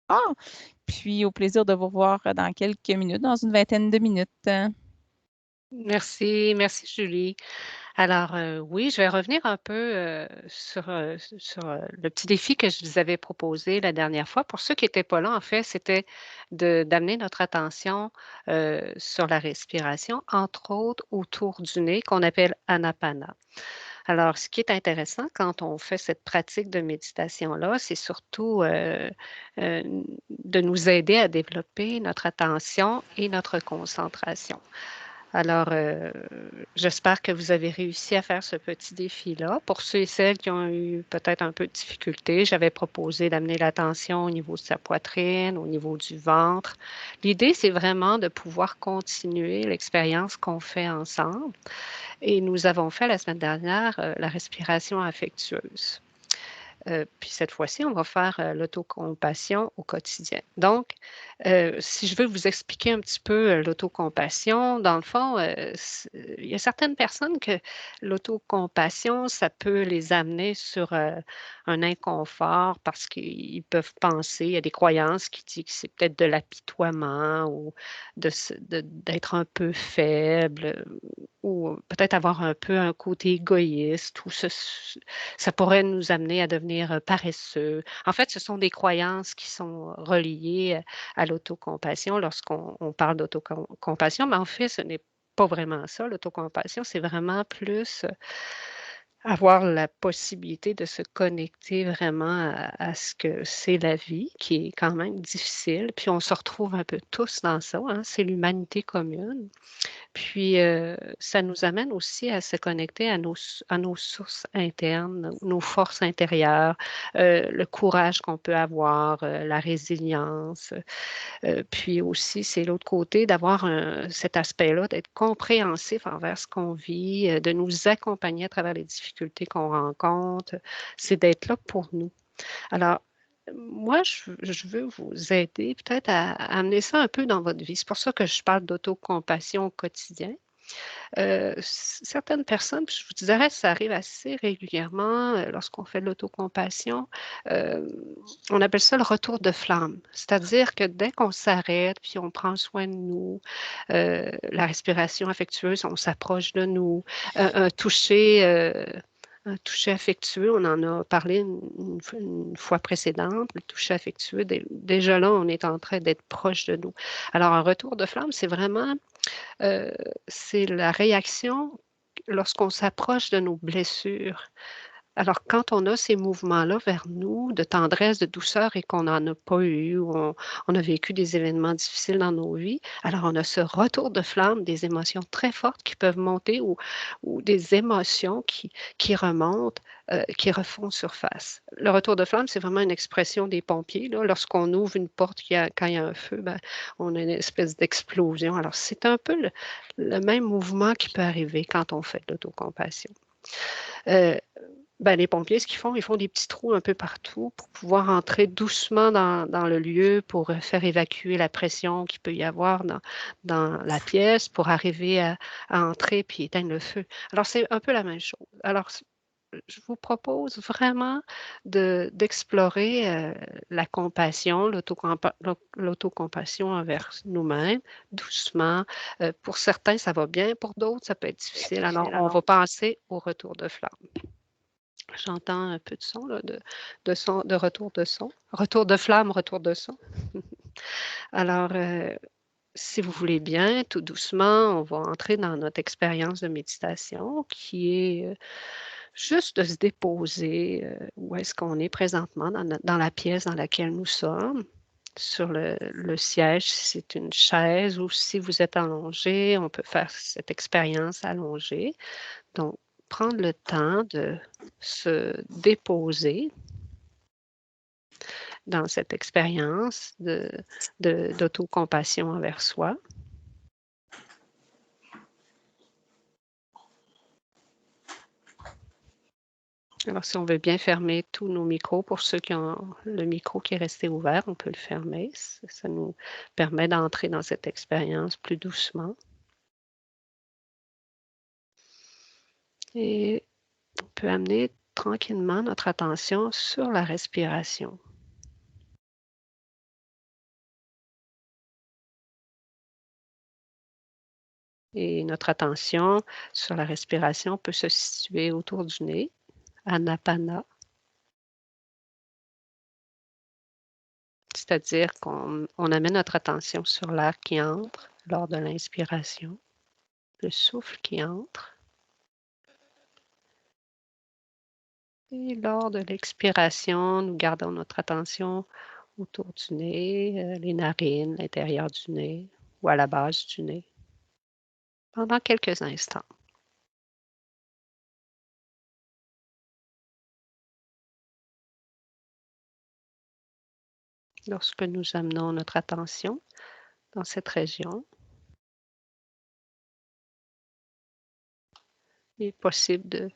Ah! Puis au plaisir de vous voir dans quelques minutes, dans une vingtaine de minutes. Merci, merci Julie. Alors, oui, je vais revenir un peu sur le petit défi que je vous avais proposé la dernière fois. Pour ceux qui n'étaient pas là, en fait, c'était d'amener notre attention sur la respiration, entre autres autour du nez, qu'on appelle Anapana. Alors, ce qui est intéressant quand on fait cette pratique de méditation-là, c'est surtout euh, de nous aider à développer notre attention et notre concentration. Alors, j'espère que vous avez réussi à faire ce petit défi-là. Pour ceux et celles qui ont eu peut-être un peu de difficulté, j'avais proposé d'amener l'attention au niveau de sa poitrine, au niveau du ventre. L'idée, c'est vraiment de pouvoir continuer l'expérience qu'on fait ensemble. Et nous avons fait la semaine dernière la respiration affectueuse. Puis cette fois-ci, on va faire l'autocompassion au quotidien. Donc, si je veux vous expliquer un petit peu l'autocompassion, dans le fond, il y a certaines personnes que l'autocompassion, ça peut les amener sur un inconfort parce qu'ils peuvent penser, il y a des croyances qui disent que c'est peut-être de l'apitoiement ou d'être un peu faible ou peut-être avoir un peu un côté égoïste ou ça pourrait nous amener à devenir paresseux. En fait, ce sont des croyances qui sont reliées à l'autocompassion lorsqu'on parle d'autocompassion, mais en fait, ce n'est pas vraiment ça. L'autocompassion, c'est vraiment plus avoir la possibilité de se connecter vraiment à ce que c'est la vie, qui est quand même difficile. Puis on se retrouve un peu tous dans ça, hein, c'est l'humanité commune. Puis, ça nous amène aussi à se connecter à nos sources internes, nos forces intérieures, le courage qu'on peut avoir, la résilience. Puis aussi, c'est l'autre côté d'avoir cet aspect-là, d'être compréhensif envers ce qu'on vit, de nous accompagner à travers les difficultés qu'on rencontre. C'est d'être là pour nous. Alors, moi, je veux vous aider peut-être à amener ça un peu dans votre vie. C'est pour ça que je parle d'autocompassion au quotidien. Certaines personnes, puis je vous dirais, ça arrive assez régulièrement lorsqu'on fait de l'autocompassion. euh, on appelle ça le retour de flamme. C'est-à-dire que dès qu'on s'arrête, puis on prend soin de nous, la respiration affectueuse, on s'approche de nous, un toucher. Un toucher affectueux, on en a parlé une fois précédente, le toucher affectueux, déjà là, on est en train d'être proche de nous. Alors, un retour de flamme, euh, c'est la réaction lorsqu'on s'approche de nos blessures. Alors, quand on a ces mouvements-là vers nous, de tendresse, de douceur, et qu'on n'en a pas eu, ou on a vécu des événements difficiles dans nos vies, alors on a ce retour de flamme, des émotions très fortes qui peuvent monter ou des émotions qui remontent, qui refont surface. Le retour de flamme, c'est vraiment une expression des pompiers, là. Lorsqu'on ouvre une porte, quand il y a un feu, ben, on a une espèce d'explosion. Alors, c'est un peu le même mouvement qui peut arriver quand on fait de l'autocompassion. Euh, ben, les pompiers, ce qu'ils font, ils font des petits trous un peu partout pour pouvoir entrer doucement dans le lieu pour faire évacuer la pression qu'il peut y avoir dans la pièce pour arriver à entrer puis éteindre le feu. Alors, c'est un peu la même chose. Alors, je vous propose vraiment d'explorer la compassion, l'autocompassion envers nous-mêmes, doucement. Pour certains, ça va bien, pour d'autres, ça peut être difficile. Alors, on va passer au retour de flamme. J'entends un peu de son, là, de retour de son. Retour de flamme, retour de son. Alors, si vous voulez bien, tout doucement, on va entrer dans notre expérience de méditation qui est juste de se déposer où est-ce qu'on est présentement dans la pièce dans laquelle nous sommes. Sur le siège, si c'est une chaise ou si vous êtes allongé, on peut faire cette expérience allongée. Donc, prendre le temps de se déposer dans cette expérience d'autocompassion envers soi. Alors, si on veut bien fermer tous nos micros, pour ceux qui ont le micro qui est resté ouvert, on peut le fermer. Ça nous permet d'entrer dans cette expérience plus doucement. Et on peut amener tranquillement notre attention sur la respiration. Et notre attention sur la respiration peut se situer autour du nez, Anapana, c'est-à-dire qu'on amène notre attention sur l'air qui entre lors de l'inspiration, le souffle qui entre. Et lors de l'expiration, nous gardons notre attention autour du nez, les narines, l'intérieur du nez ou à la base du nez pendant quelques instants. Lorsque nous amenons notre attention dans cette région, il est possible de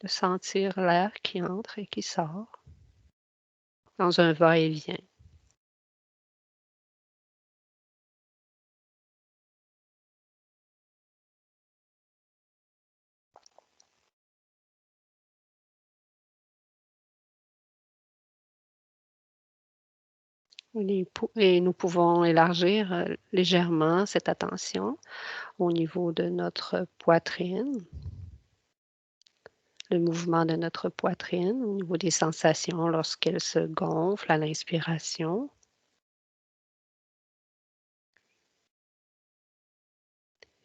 sentir l'air qui entre et qui sort dans un va-et-vient. Et nous pouvons élargir légèrement cette attention au niveau de notre poitrine, le mouvement de notre poitrine, au niveau des sensations lorsqu'elle se gonfle à l'inspiration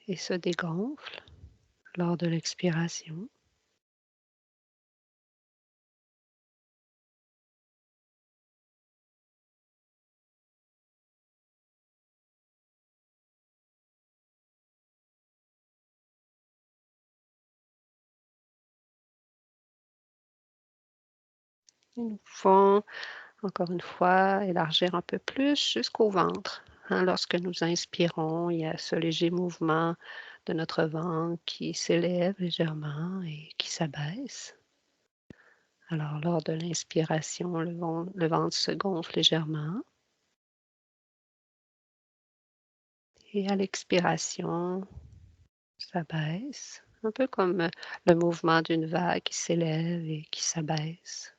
et se dégonfle lors de l'expiration. Et nous pouvons, encore une fois, élargir un peu plus jusqu'au ventre. Hein. Lorsque nous inspirons, il y a ce léger mouvement de notre ventre qui s'élève légèrement et qui s'abaisse. Alors, lors de l'inspiration, le ventre se gonfle légèrement. Et à l'expiration, s'abaisse, un peu comme le mouvement d'une vague qui s'élève et qui s'abaisse.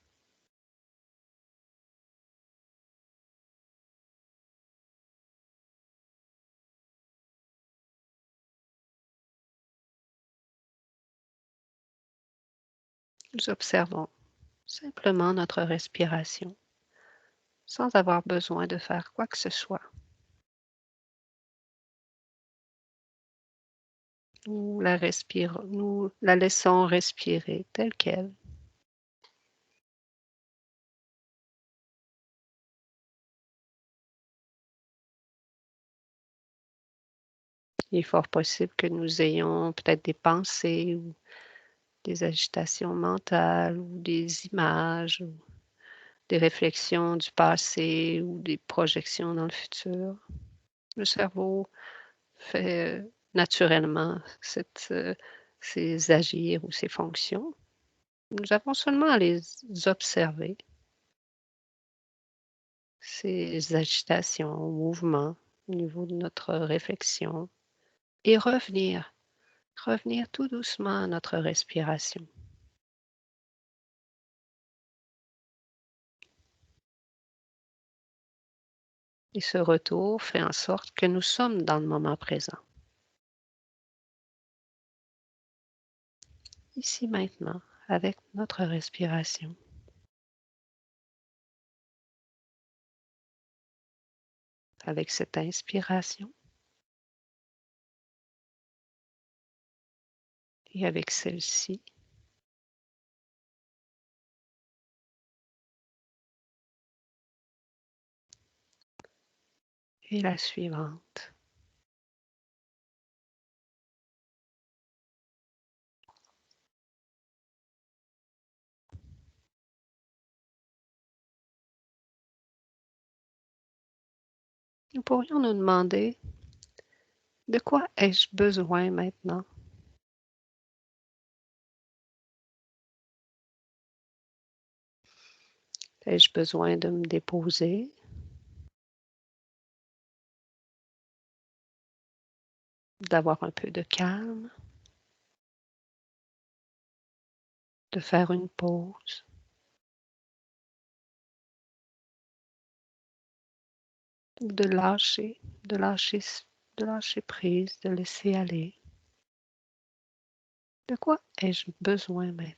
Nous observons simplement notre respiration sans avoir besoin de faire quoi que ce soit. Nous la laissons respirer telle qu'elle. Il est fort possible que nous ayons peut-être des pensées ou des agitations mentales ou des images ou des réflexions du passé ou des projections dans le futur. Le cerveau fait naturellement ces agirs ou ces fonctions. Nous avons seulement à les observer, ces agitations, mouvements au niveau de notre réflexion et revenir tout doucement à notre respiration. Et ce retour fait en sorte que nous sommes dans le moment présent, ici maintenant, avec notre respiration. Avec cette inspiration et avec celle-ci, et la suivante. Nous pourrions nous demander de quoi ai-je besoin maintenant? Ai-je besoin de me déposer, d'avoir un peu de calme, de faire une pause, de lâcher, de lâcher prise, de laisser aller? De quoi ai-je besoin maintenant?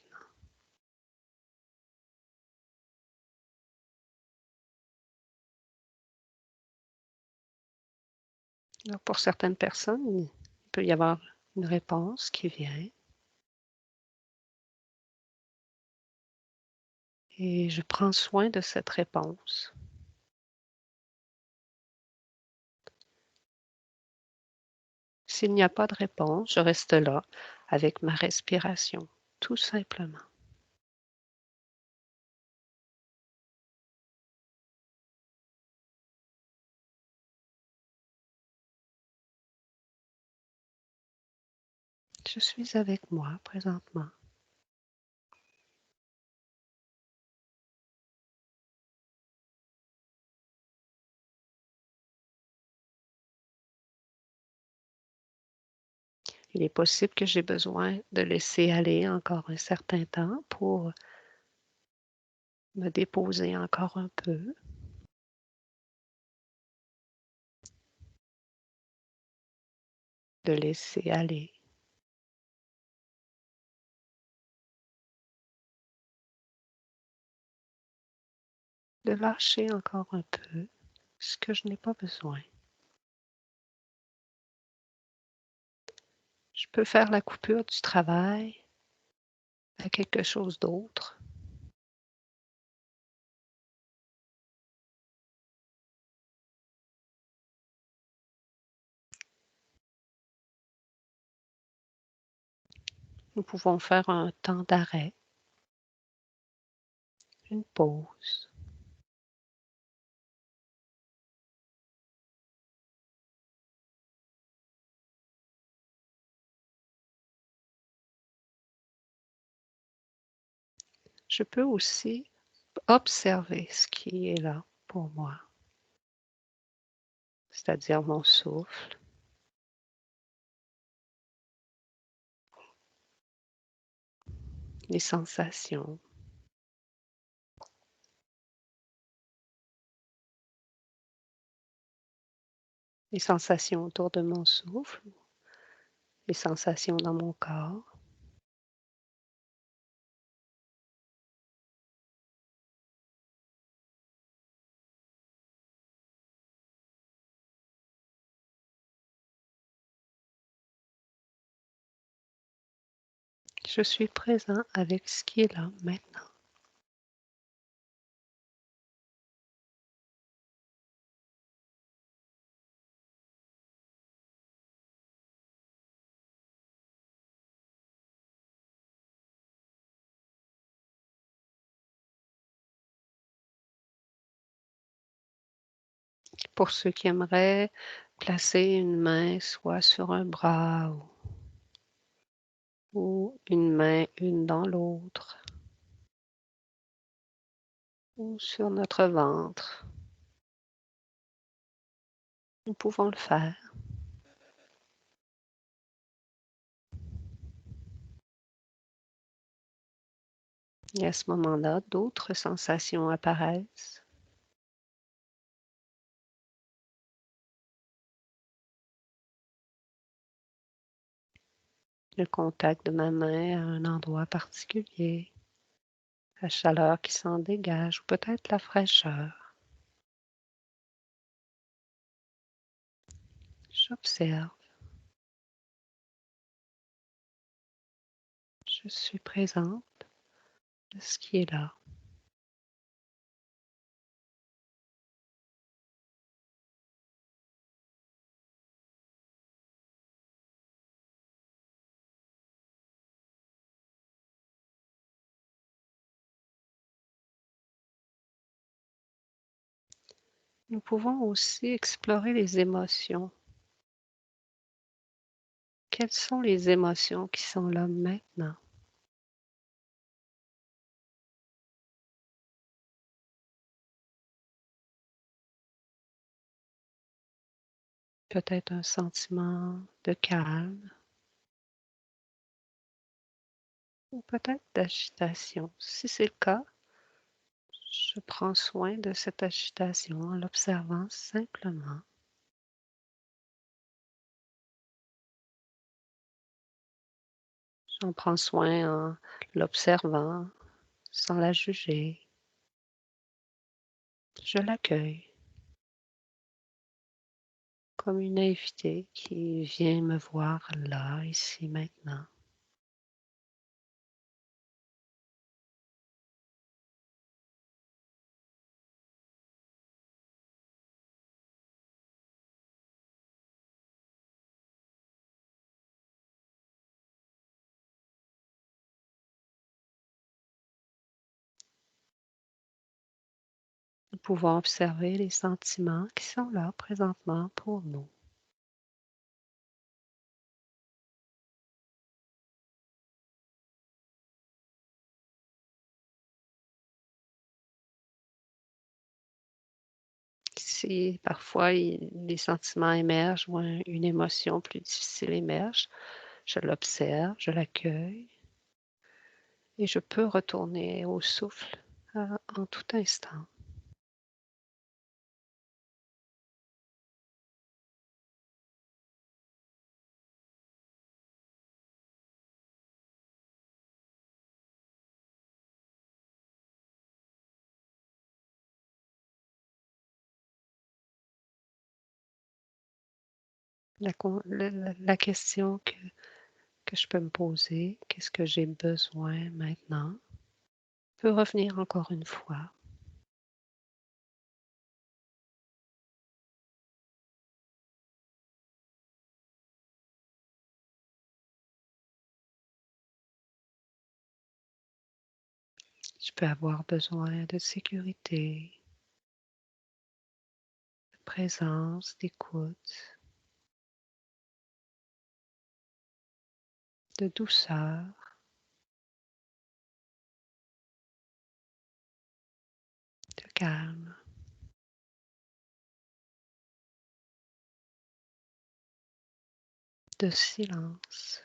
Alors, pour certaines personnes, il peut y avoir une réponse qui vient et je prends soin de cette réponse. S'il n'y a pas de réponse, je reste là avec ma respiration, tout simplement. Je suis avec moi présentement. Il est possible que j'ai besoin de laisser aller encore un certain temps pour me déposer encore un peu, de laisser aller, de lâcher encore un peu ce que je n'ai pas besoin. Je peux faire la coupure du travail à quelque chose d'autre. Nous pouvons faire un temps d'arrêt, une pause. Je peux aussi observer ce qui est là pour moi, c'est-à-dire mon souffle, les sensations, autour de mon souffle, les sensations dans mon corps. Je suis présent avec ce qui est là maintenant. Pour ceux qui aimeraient placer une main soit sur un bras ou une main une dans l'autre ou sur notre ventre, nous pouvons le faire. Et à ce moment-là, d'autres sensations apparaissent. Le contact de ma main à un endroit particulier, la chaleur qui s'en dégage ou peut-être la fraîcheur. J'observe, je suis présente de ce qui est là. Nous pouvons aussi explorer les émotions. Quelles sont les émotions qui sont là maintenant? Peut-être un sentiment de calme ou peut-être d'agitation. Si c'est le cas, je prends soin de cette agitation en l'observant simplement. J'en prends soin en l'observant, sans la juger. Je l'accueille comme une invitée qui vient me voir là, ici, maintenant. Nous pouvons observer les sentiments qui sont là présentement pour nous. Si parfois les sentiments émergent ou une émotion plus difficile émerge, je l'observe, je l'accueille et je peux retourner au souffle en tout instant. La question que je peux me poser, qu'est-ce que j'ai besoin maintenant, peut revenir encore une fois. Je peux avoir besoin de sécurité, de présence, d'écoute, de douceur, de calme, de silence.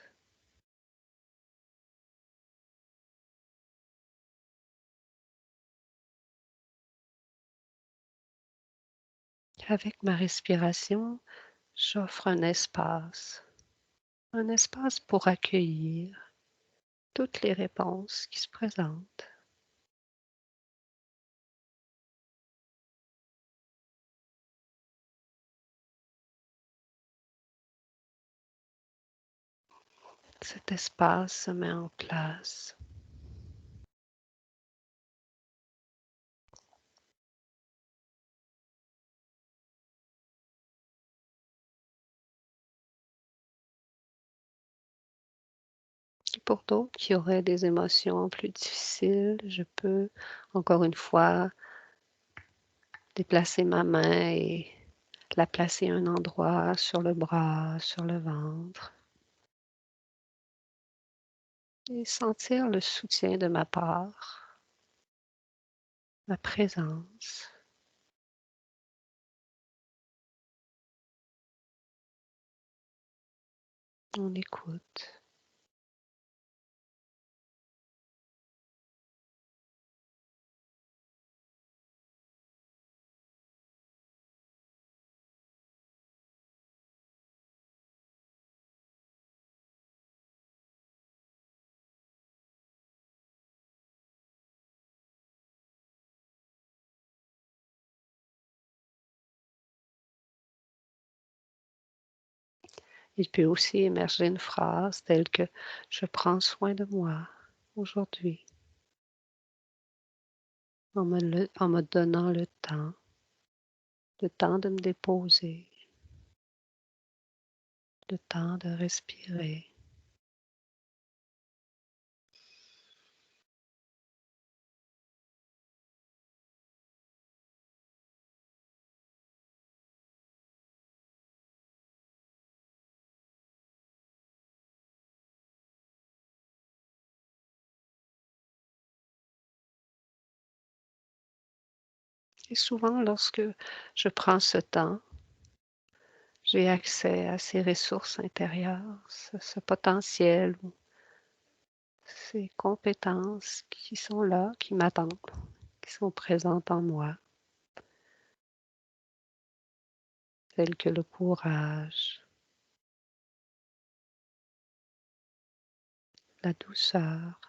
Avec ma respiration, j'offre un espace pour accueillir toutes les réponses qui se présentent. Cet espace se met en place. Et pour d'autres qui auraient des émotions plus difficiles, je peux encore une fois déplacer ma main et la placer à un endroit sur le bras, sur le ventre et sentir le soutien de ma part, ma présence, mon écoute. Il peut aussi émerger une phrase telle que «Je prends soin de moi aujourd'hui» en me donnant le temps de me déposer, le temps de respirer. Et souvent, lorsque je prends ce temps, j'ai accès à ces ressources intérieures, ce potentiel ou ces compétences qui sont là, qui m'attendent, qui sont présentes en moi, telles que le courage, la douceur,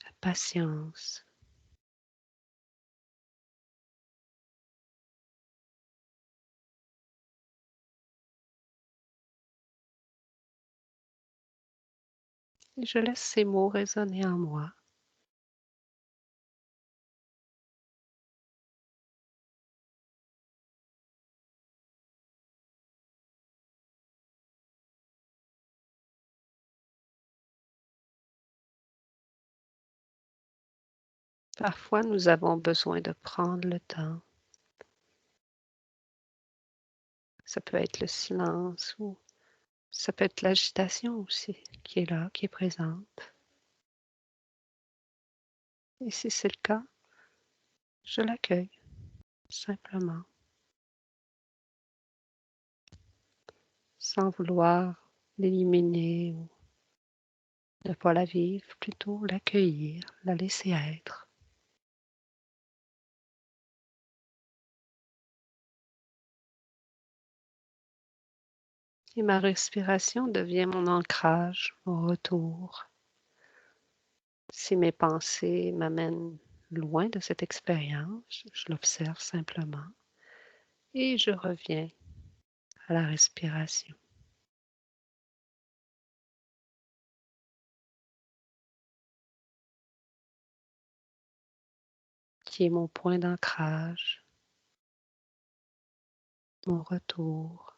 la patience. Et je laisse ces mots résonner en moi. Parfois, nous avons besoin de prendre le temps. Ça peut être le silence ou ça peut être l'agitation aussi qui est là, qui est présente. Et si c'est le cas, je l'accueille simplement, sans vouloir l'éliminer ou ne pas la vivre, plutôt l'accueillir, la laisser être. Et ma respiration devient mon ancrage, mon retour. Si mes pensées m'amènent loin de cette expérience, je l'observe simplement et je reviens à la respiration, qui est mon point d'ancrage, mon retour.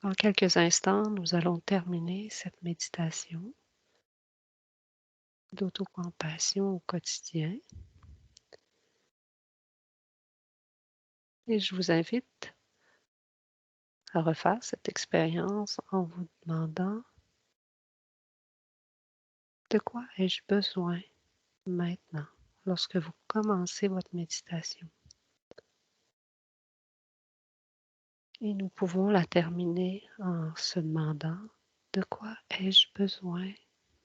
Dans quelques instants, nous allons terminer cette méditation d'autocompassion au quotidien. Et je vous invite à refaire cette expérience en vous demandant de quoi ai-je besoin maintenant lorsque vous commencez votre méditation. Et nous pouvons la terminer en se demandant de quoi ai-je besoin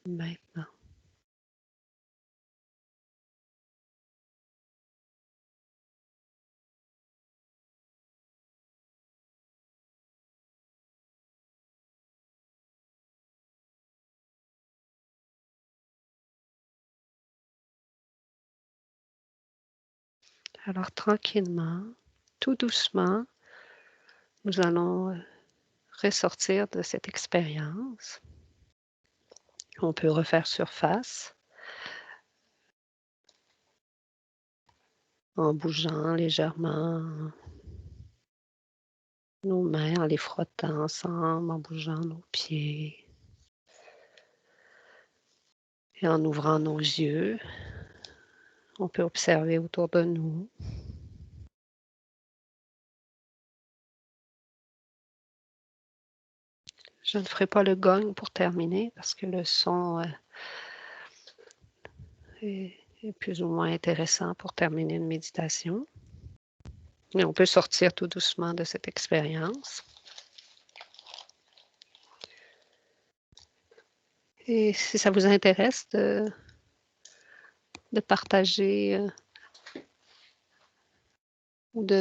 maintenant. Alors tranquillement, tout doucement, nous allons ressortir de cette expérience. On peut refaire surface en bougeant légèrement nos mains, en les frottant ensemble, en bougeant nos pieds et en ouvrant nos yeux. On peut observer autour de nous. Je ne ferai pas le gong pour terminer parce que le son est plus ou moins intéressant pour terminer une méditation. Mais on peut sortir tout doucement de cette expérience. Et si ça vous intéresse de partager ou de